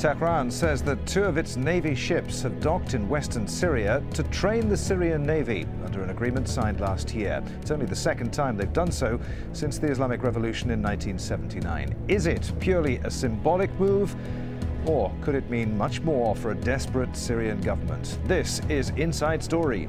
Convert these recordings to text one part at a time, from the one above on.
Tehran says that two of its Navy ships have docked in western Syria to train the Syrian Navy under an agreement signed last year. It's only the second time they've done so since the Islamic Revolution in 1979. Is it purely a symbolic move, or could it mean much more for a desperate Syrian government? This is Inside Story.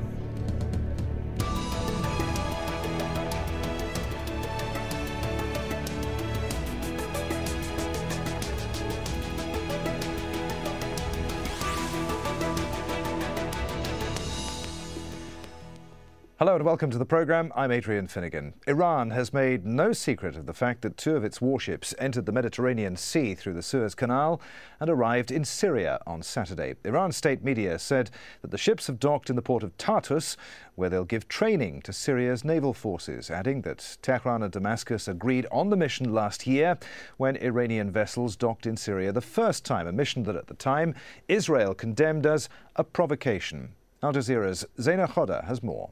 Hello and welcome to the programme. I'm Adrian Finnegan. Iran has made no secret of the fact that two of its warships entered the Mediterranean Sea through the Suez Canal and arrived in Syria on Saturday. Iran state media said that the ships have docked in the port of Tartus, where they'll give training to Syria's naval forces, adding that Tehran and Damascus agreed on the mission last year when Iranian vessels docked in Syria the first time, a mission that at the time Israel condemned as a provocation. Al Jazeera's Zaina Khoda has more.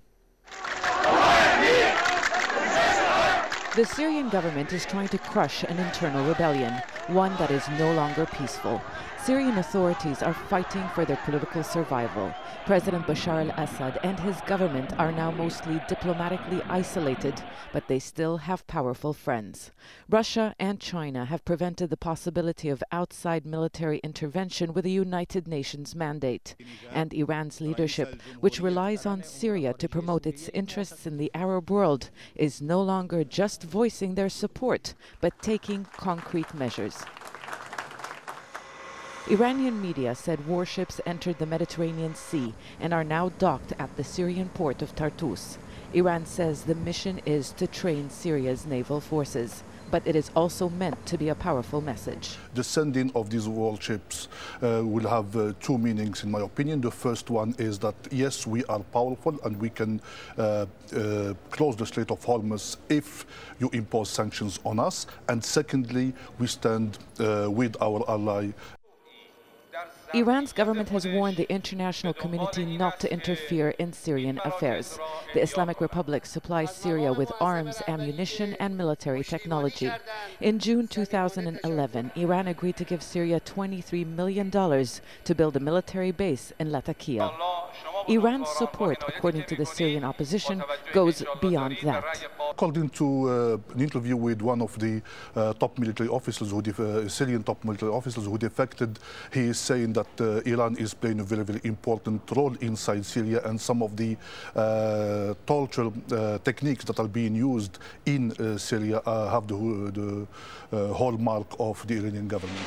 The Syrian government is trying to crush an internal rebellion, one that is no longer peaceful. Syrian authorities are fighting for their political survival. President Bashar al-Assad and his government are now mostly diplomatically isolated, but they still have powerful friends. Russia and China have prevented the possibility of outside military intervention with a United Nations mandate. And Iran's leadership, which relies on Syria to promote its interests in the Arab world, is no longer just voicing their support, but taking concrete measures. Iranian media said warships entered the Mediterranean Sea and are now docked at the Syrian port of Tartus. Iran says the mission is to train Syria's naval forces, but it is also meant to be a powerful message. The sending of these warships will have two meanings, in my opinion. The first one is that, yes, we are powerful and we can close the Strait of Hormuz if you impose sanctions on us. And secondly, we stand with our ally. Iran's government has warned the international community not to interfere in Syrian affairs. The Islamic Republic supplies Syria with arms, ammunition, and military technology. In June 2011, Iran agreed to give Syria $23 million to build a military base in Latakia. Iran's support, according to the Syrian opposition, goes beyond that. According to an interview with one of the top military officers, Syrian top military officers who defected, he is saying that Iran is playing a very, very important role inside Syria, and some of the torture techniques that are being used in Syria have the hallmark of the Iranian government.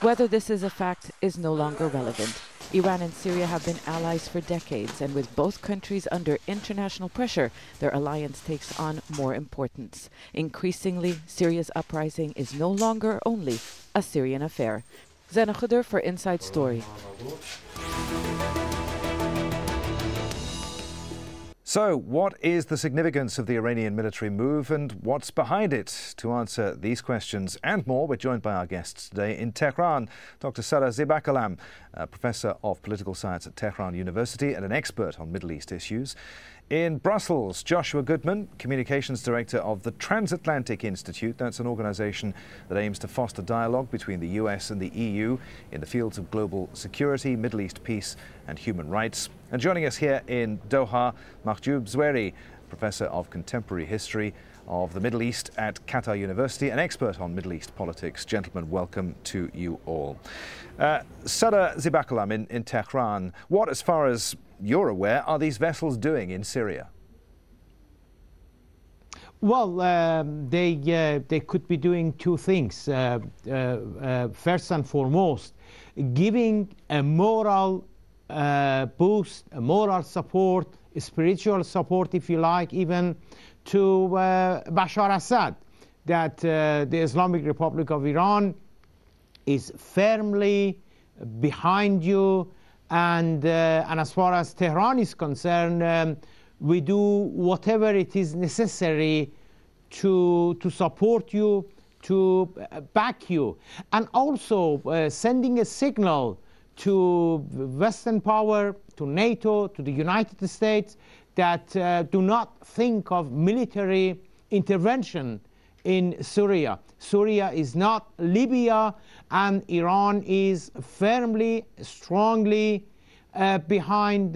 Whether this is a fact is no longer relevant. Iran and Syria have been allies for decades, and with both countries under international pressure, their alliance takes on more importance. Increasingly, Syria's uprising is no longer only a Syrian affair. Zaina Khoda for Inside Story. So, what is the significance of the Iranian military move and what's behind it? To answer these questions and more, we're joined by our guests today in Tehran, Dr. Sadegh Zibakalam, Professor of Political Science at Tehran University and an expert on Middle East issues. In Brussels, Joshua Goodman, Communications Director of the Transatlantic Institute. That's an organisation that aims to foster dialogue between the US and the EU in the fields of global security, Middle East peace and human rights. And joining us here in Doha, Mahjoob Zweiri, Professor of Contemporary History of the Middle East at Qatar University, an expert on Middle East politics. Gentlemen, welcome to you all. Sadegh Zibakalam in Tehran, what, as far as you're aware, are these vessels doing in Syria? Well, they could be doing two things. First and foremost, giving a moral boost, a moral support, a spiritual support, if you like, even to Bashar Assad, that the Islamic Republic of Iran is firmly behind you, and as far as Tehran is concerned, we do whatever it is necessary to support you, to back you, and also sending a signal to Western power, to NATO, to the United States, that do not think of military intervention in Syria. Syria is not Libya, and Iran is firmly, strongly behind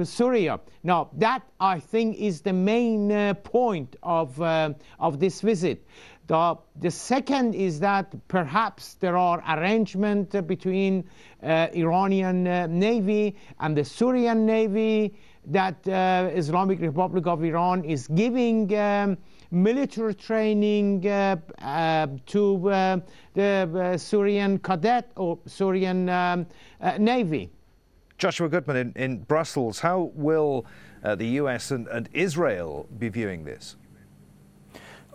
Syria. Now, that I think is the main point of this visit. The second is that perhaps there are arrangements between Iranian Navy and the Syrian Navy, that Islamic Republic of Iran is giving military training to the Syrian cadet or Syrian Navy. Joshua Goodman in Brussels, how will the US and Israel be viewing this?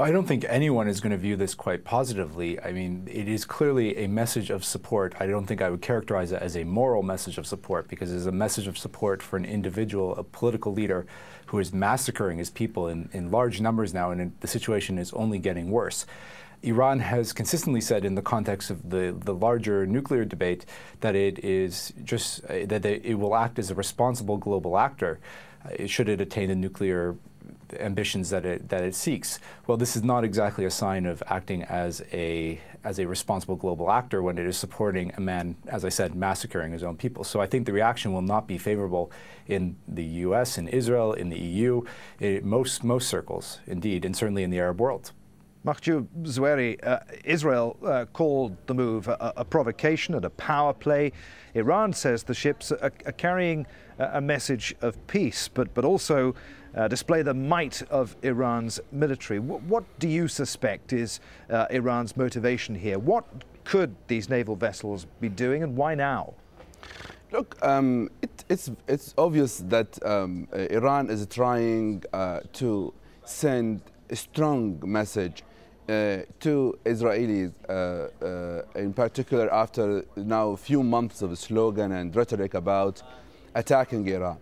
I don't think anyone is going to view this quite positively. I mean, it is clearly a message of support. I don't think I would characterize it as a moral message of support, because it is a message of support for an individual, a political leader who is massacring his people in large numbers now, and the situation is only getting worse. Iran has consistently said, in the context of the larger nuclear debate, that it is just that it will act as a responsible global actor should it attain the nuclear ambitions that it seeks. Well, this is not exactly a sign of acting as a responsible global actor when it is supporting a man, as I said, massacring his own people. So I think the reaction will not be favorable in the US, in Israel, in the EU, in most circles, indeed, and certainly in the Arab world. Mahjoob, Zweiri, Israel called the move a provocation and a power play. Iran says the ships are carrying a message of peace, but also display the might of Iran's military. What do you suspect is Iran's motivation here? What could these naval vessels be doing, and why now? Look, it's obvious that Iran is trying to send a strong message to Israelis, in particular after now a few months of slogan and rhetoric about attacking Iran.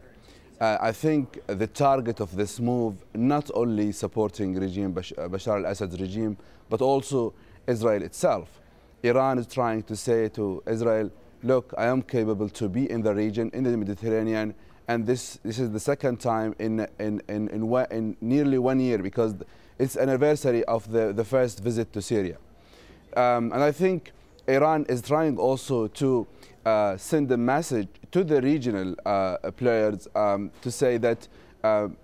I think the target of this move, not only supporting regime Bashar al-Assad's regime, but also Israel itself. Iran is trying to say to Israel, look, I am capable to be in the region, in the Mediterranean, and this is the second time in nearly 1 year, because it's anniversary of the first visit to Syria. And I think Iran is trying also to send a message to the regional players to say that,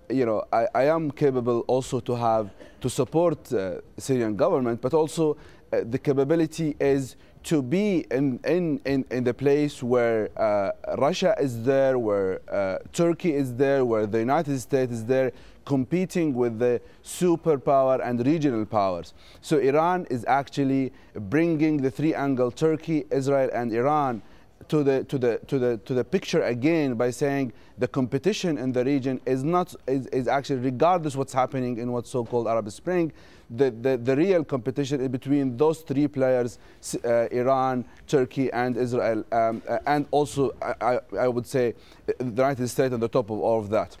you know, I am capable also to support Syrian government, but also the capability is to be in the place where Russia is there, where Turkey is there, where the United States is there, competing with the superpower and regional powers. So Iran is actually bringing the triangle Turkey, Israel, and Iran to the picture again by saying the competition in the region is actually, regardless what's happening in what's so-called Arab Spring, the real competition is between those three players, Iran, Turkey, and Israel, and also I would say the United States on the top of all of that.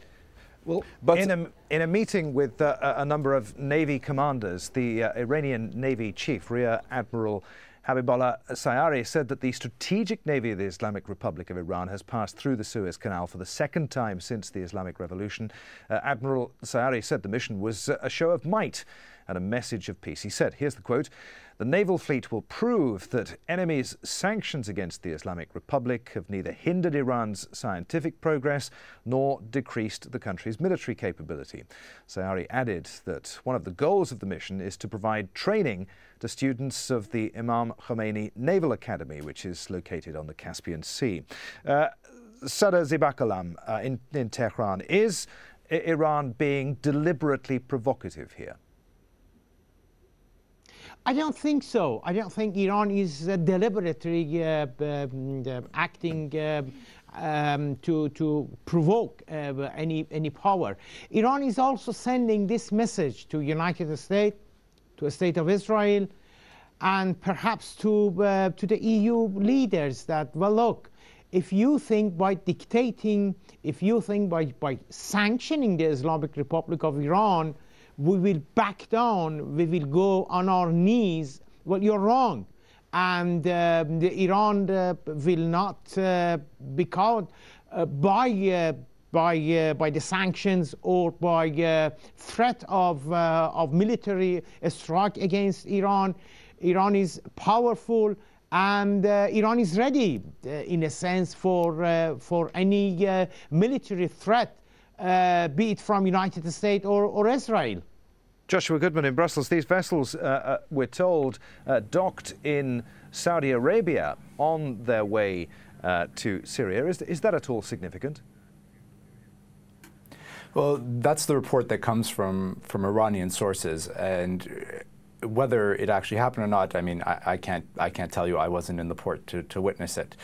Well, but in a meeting with a number of Navy commanders, the Iranian Navy chief, Rear Admiral Habibullah Sayari, said that the Strategic Navy of the Islamic Republic of Iran has passed through the Suez Canal for the second time since the Islamic Revolution. Admiral Sayari said the mission was a show of might and a message of peace. He said, here's the quote, "The naval fleet will prove that enemies' sanctions against the Islamic Republic have neither hindered Iran's scientific progress nor decreased the country's military capability." Sayari added that one of the goals of the mission is to provide training to students of the Imam Khomeini Naval Academy, which is located on the Caspian Sea. Sadegh Zibakalam in Tehran, is Iran being deliberately provocative here? I don't think so. I don't think Iran is deliberately acting to provoke any power. Iran is also sending this message to United States, to the State of Israel, and perhaps to the EU leaders that, well, look, if you think by dictating, if you think by sanctioning the Islamic Republic of Iran, we will back down, we will go on our knees, well, you're wrong. And Iran will not be cowed by by the sanctions or by threat of military strike against Iran. Iran is powerful, and Iran is ready, in a sense, for any military threat, be it from United States or Israel. Joshua Goodman in Brussels. These vessels, we're told, docked in Saudi Arabia on their way to Syria. Is that at all significant? Well, that's the report that comes from Iranian sources, and whether it actually happened or not, I mean, I can't tell you. I wasn't in the port to witness it.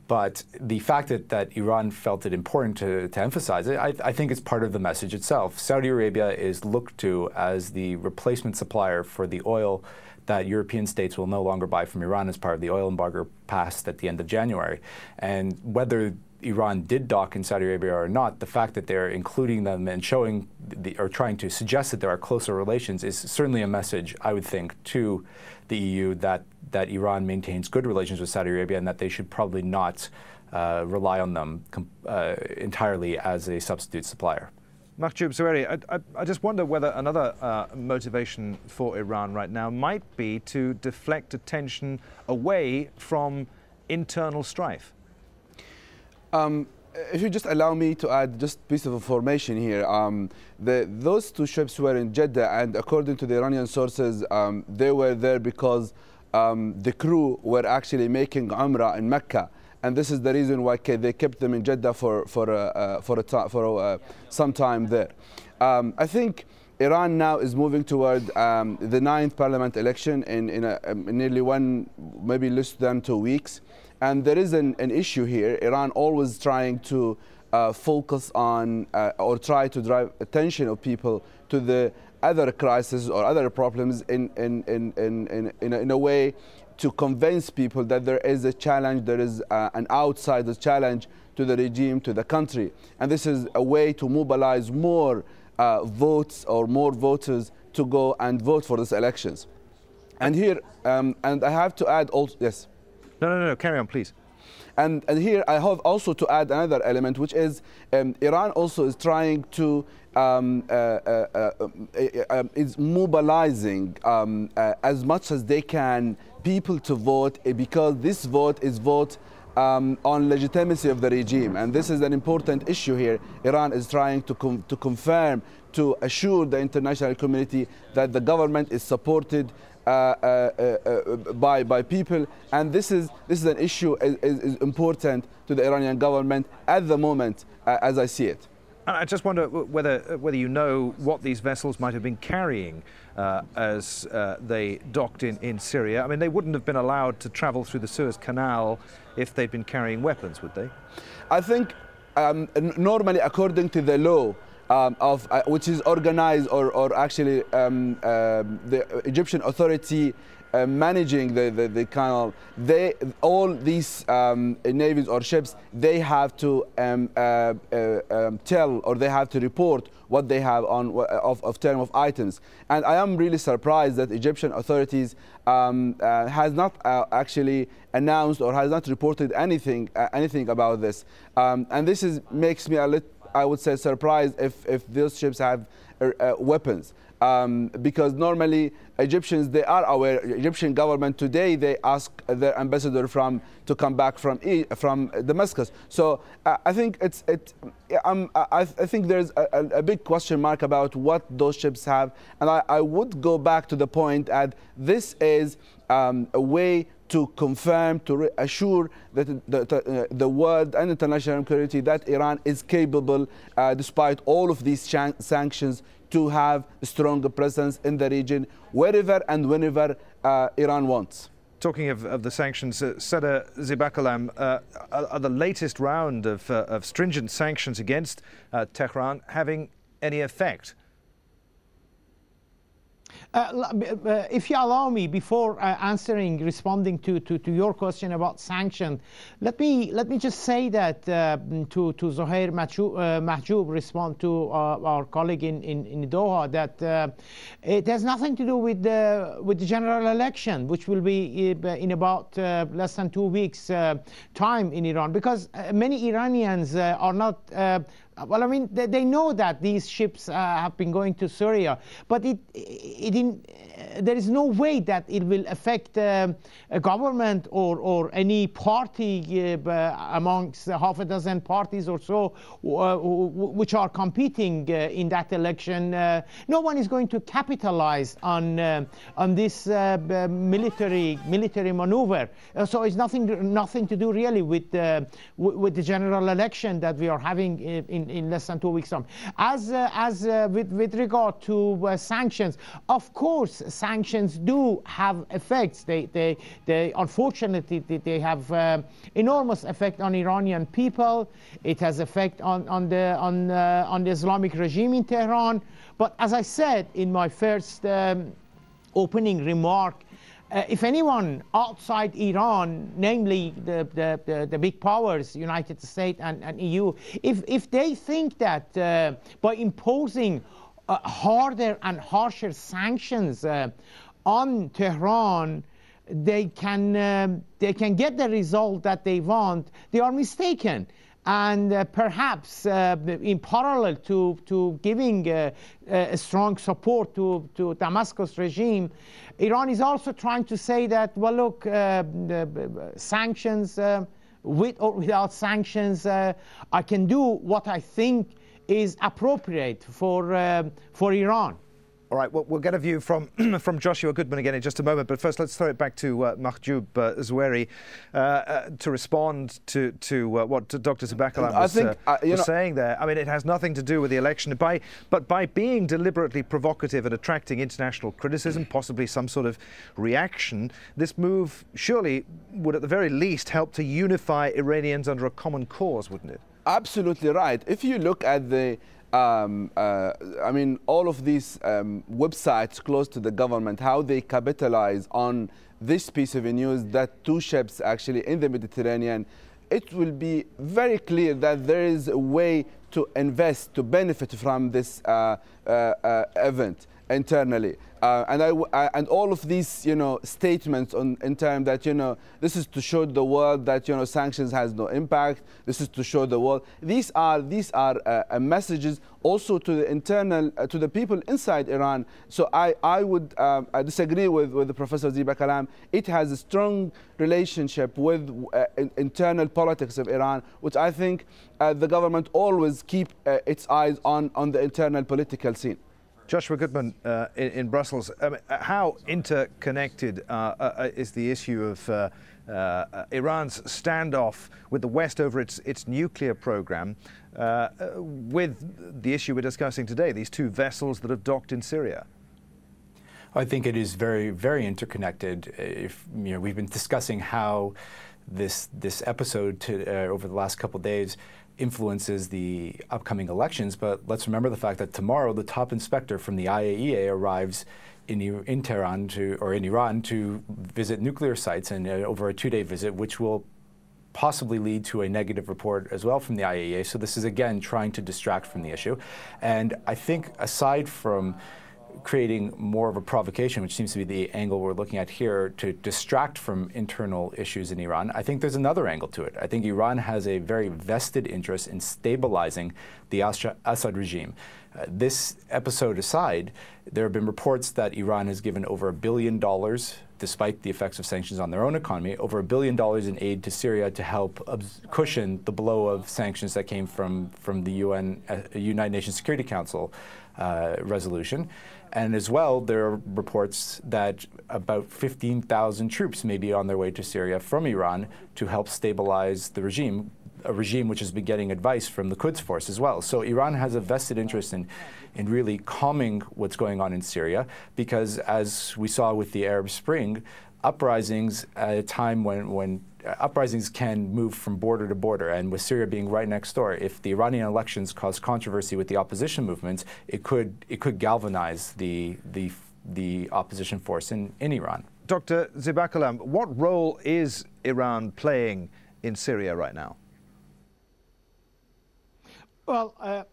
But the fact that Iran felt it important to emphasize it, I think it's part of the message itself. Saudi Arabia is looked to as the replacement supplier for the oil that European states will no longer buy from Iran as part of the oil embargo passed at the end of January. And whether Iran did dock in Saudi Arabia or not, the fact that they're including them and showing or trying to suggest that there are closer relations is certainly a message, I would think, to the EU that Iran maintains good relations with Saudi Arabia and that they should probably not rely on them entirely as a substitute supplier. Mahjoob, Zweiri, I just wonder whether another motivation for Iran right now might be to deflect attention away from internal strife. If you just allow me to add just a piece of information here, those two ships were in Jeddah, and according to the Iranian sources, they were there because the crew were actually making Umrah in Mecca, and this is the reason why they kept them in Jeddah for some time there. I think Iran now is moving toward the 9th parliament election in nearly maybe less than 2 weeks. And there is an issue here. Iran always trying to focus on or try to drive attention of people to the other crises or other problems in a way to convince people that there is a challenge, there is an outsider challenge to the regime, to the country. And this is a way to mobilize more votes or more voters to go and vote for these elections. And here, and I have to add also, yes. No, carry on, please. And here I have also to add another element, which is Iran also is trying to, is mobilizing as much as they can people to vote, because this vote is vote on legitimacy of the regime. And this is an important issue here. Iran is trying to confirm, to assure the international community that the government is supported by people, and this is an issue is important to the Iranian government at the moment, as I see it. I just wonder whether you know what these vessels might have been carrying as they docked in Syria. I mean, they wouldn't have been allowed to travel through the Suez Canal if they'd been carrying weapons, would they? I think normally, according to the law, which is organized or actually the Egyptian authority managing the canal, all these navies or ships, they have to tell, or they have to report what they have on of term of items. And I am really surprised that Egyptian authorities has not actually announced or has not reported anything about this. And this makes me a little, I would say, surprised if those ships have weapons, because normally Egyptians, they are aware. Egyptian government today, they ask their ambassador to come back from Damascus. So I think I think there's a big question mark about what those ships have, and I would go back to the point that this is a way to confirm, to assure that the world and international community that Iran is capable, despite all of these sanctions, to have a stronger presence in the region wherever and whenever Iran wants. Talking of the sanctions, Sadegh Zibakalam, are the latest round of stringent sanctions against Tehran having any effect? If you allow me, before responding to your question about sanctions, let me just say that to Zohair Mahjoob, respond to our colleague in Doha, that it has nothing to do with the general election, which will be in about less than 2 weeks time in Iran, because many Iranians are not well, I mean, they know that these ships have been going to Syria, but there is no way that it will affect a government or any party amongst half a dozen parties or so which are competing in that election. No one is going to capitalize on this military maneuver. So it's nothing to do really with the general election that we are having in less than 2 weeks' time. With regard to sanctions, of course, sanctions do have effects. They unfortunately they have enormous effect on Iranian people. It has effect on the Islamic regime in Tehran. But as I said in my first opening remark, if anyone outside Iran, namely the big powers, United States and EU, if they think that by imposing harder and harsher sanctions on Tehran, they can get the result that they want, they are mistaken. And perhaps in parallel to giving a strong support to Damascus regime, Iran is also trying to say that, well, look, sanctions, with or without sanctions, I can do what I think is appropriate for Iran. All right, well, we'll get a view from Joshua Goodman again in just a moment, but first let's throw it back to Mahjoob Zweiri to respond to what Dr. Zibakalam was saying there. I mean, it has nothing to do with the election, but by being deliberately provocative and attracting international criticism, possibly some sort of reaction, this move surely would at the very least help to unify Iranians under a common cause, wouldn't it? Absolutely right. If you look at the I mean, all of these websites close to the government, how they capitalize on this piece of news that 2 ships actually in the Mediterranean, it will be very clear that there is a way to invest, to benefit from this event internally. And all of these, statements in terms that, this is to show the world that, sanctions has no impact. This is to show the world. These are messages also to the internal, to the people inside Iran. So I would disagree with the Professor Zibakalam. It has a strong relationship with internal politics of Iran, which I think the government always keep its eyes on the internal political scene. Joshua Goodman in Brussels, how interconnected is the issue of Iran's standoff with the West over its nuclear program with the issue we're discussing today, these 2 vessels that have docked in Syria? I think it is very, very interconnected. We've been discussing how this episode over the last couple of days influences the upcoming elections, but let's remember the fact that tomorrow the top inspector from the IAEA arrives in Tehran in Iran to visit nuclear sites and over a 2-day visit, which will possibly lead to a negative report as well from the IAEA. So this is again trying to distract from the issue, and I think aside from creating more of a provocation, which seems to be the angle we're looking at here, to distract from internal issues in Iran, I think there's another angle to it. I think Iran has a very vested interest in stabilizing the Assad regime. This episode aside, there have been reports that Iran has given over $1 billion, despite the effects of sanctions on their own economy, over $1 billion in aid to Syria to help cushion the blow of sanctions that came from the United Nations Security Council resolution. And as well, there are reports that about 15,000 troops may be on their way to Syria from Iran to help stabilize the regime, a regime which has been getting advice from the Quds Force as well. So Iran has a vested interest in really calming what's going on in Syria, because as we saw with the Arab Spring, uprisings at a time when uprisings can move from border to border, and with Syria being right next door, if the Iranian elections cause controversy with the opposition movements, it could galvanize the opposition force in Iran. Dr. Zibakalam, what role is Iran playing in Syria right now? Well,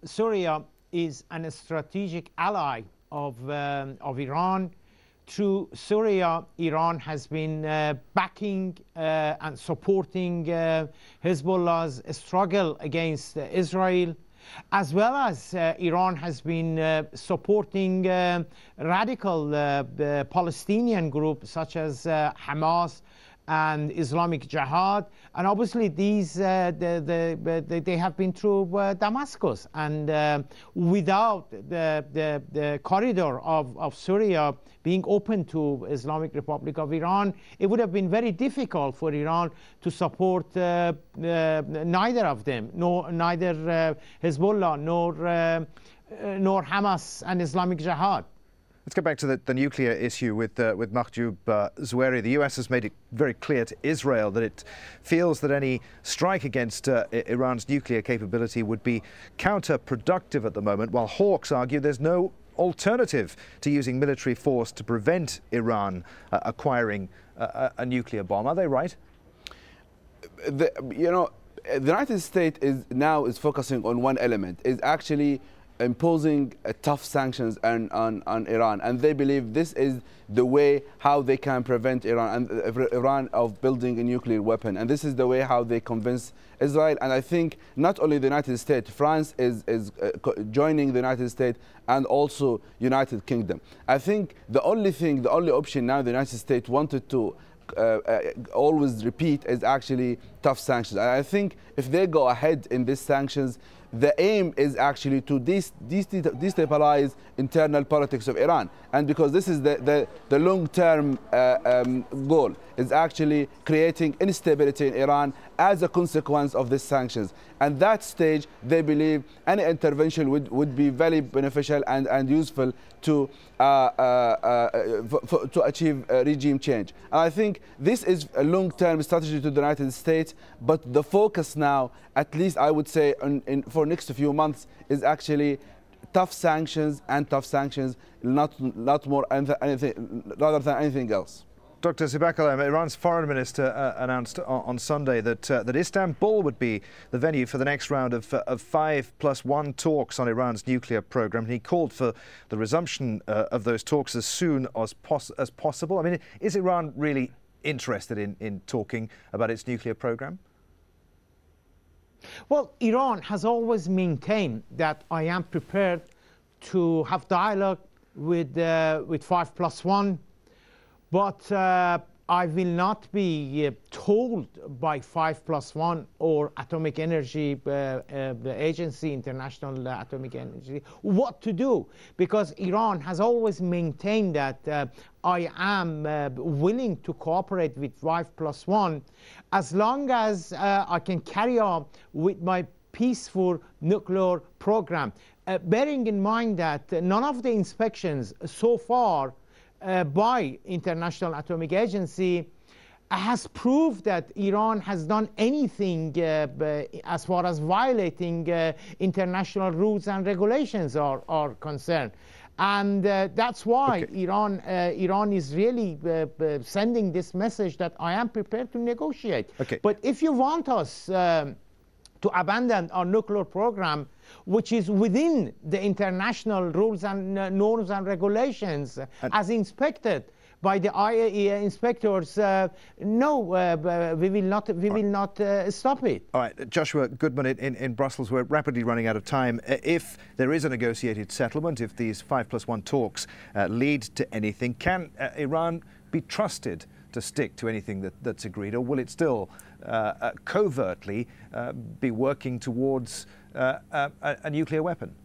Syria is a strategic ally of Iran through Syria, Iran has been backing and supporting Hezbollah's struggle against Israel, as well as Iran has been supporting radical Palestinian groups such as Hamas and Islamic Jihad, and obviously these they have been through Damascus, and without the corridor of Syria being open to Islamic Republic of Iran, it would have been very difficult for Iran to support neither of them, neither Hezbollah nor Hamas and Islamic Jihad. Let's go back to the nuclear issue with Mahjoob Zweiri. The US has made it very clear to Israel that it feels that any strike against Iran's nuclear capability would be counterproductive at the moment, while hawks argue there's no alternative to using military force to prevent Iran acquiring a nuclear bomb. Are they right? The United States is focusing on one element, is actually imposing tough sanctions on Iran, and they believe this is the way how they can prevent Iran of building a nuclear weapon, and this is the way how they convince Israel. And I think not only the United States, France is joining the United States, and also United Kingdom. I think the only option now the United States wanted to always repeat is actually tough sanctions. And I think if they go ahead in these sanctions, the aim is actually to destabilize internal politics of Iran. And because this is the long-term goal, is actually creating instability in Iran as a consequence of these sanctions. And that stage, they believe any intervention would be very beneficial and useful to achieve regime change. And I think this is a long-term strategy to the United States, but the focus now, at least I would say for next few months, is actually tough sanctions, not more anything, rather than anything else. Dr. Zibakalam, Iran's foreign minister announced on Sunday that Istanbul would be the venue for the next round of 5+1 talks on Iran's nuclear program. He called for the resumption of those talks as soon as possible. I mean, is Iran really interested in talking about its nuclear program? Well, Iran has always maintained that I am prepared to have dialogue with 5+1. But I will not be told by 5+1 or Atomic Energy the agency, International Atomic Energy, what to do, because Iran has always maintained that I am willing to cooperate with 5+1 as long as I can carry on with my peaceful nuclear program, bearing in mind that none of the inspections so far by International Atomic Agency has proved that Iran has done anything as far as violating international rules and regulations are concerned. And that's why Iran is really sending this message that I am prepared to negotiate. But if you want us to abandon our nuclear program, which is within the international rules and norms and regulations, as inspected by the IAEA inspectors, no, we will not stop it. All right, Joshua Goodman in Brussels, we're rapidly running out of time. If there is a negotiated settlement, if these 5+1 talks lead to anything, can Iran be trusted to stick to anything that's agreed, or will it still covertly be working towards a nuclear weapon?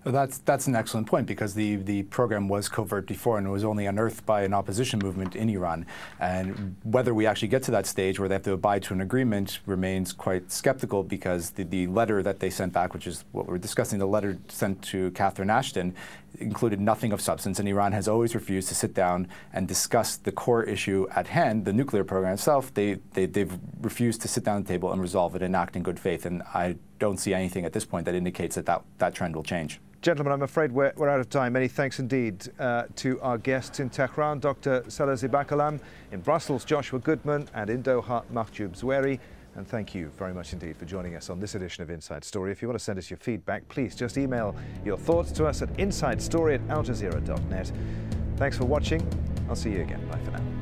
Well, that's an excellent point, because the program was covert before, and it was only unearthed by an opposition movement in Iran. And whether we actually get to that stage where they have to abide to an agreement remains quite skeptical, because the letter that they sent back, which is what we're discussing, the letter sent to Catherine Ashton, included nothing of substance, and Iran has always refused to sit down and discuss the core issue at hand, the nuclear program itself. They've refused to sit down at the table and resolve it and act in good faith, and I don't see anything at this point that indicates that trend will change. Gentlemen, I'm afraid we're out of time. Many thanks indeed to our guests in Tehran, Dr. Sadegh Zibakalam, in Brussels, Joshua Goodman, and in Doha, Mahjoob Zweiri. And thank you very much indeed for joining us on this edition of Inside Story. If you want to send us your feedback, please just email your thoughts to us at insidestory@aljazeera.net. Thanks for watching. I'll see you again. Bye for now.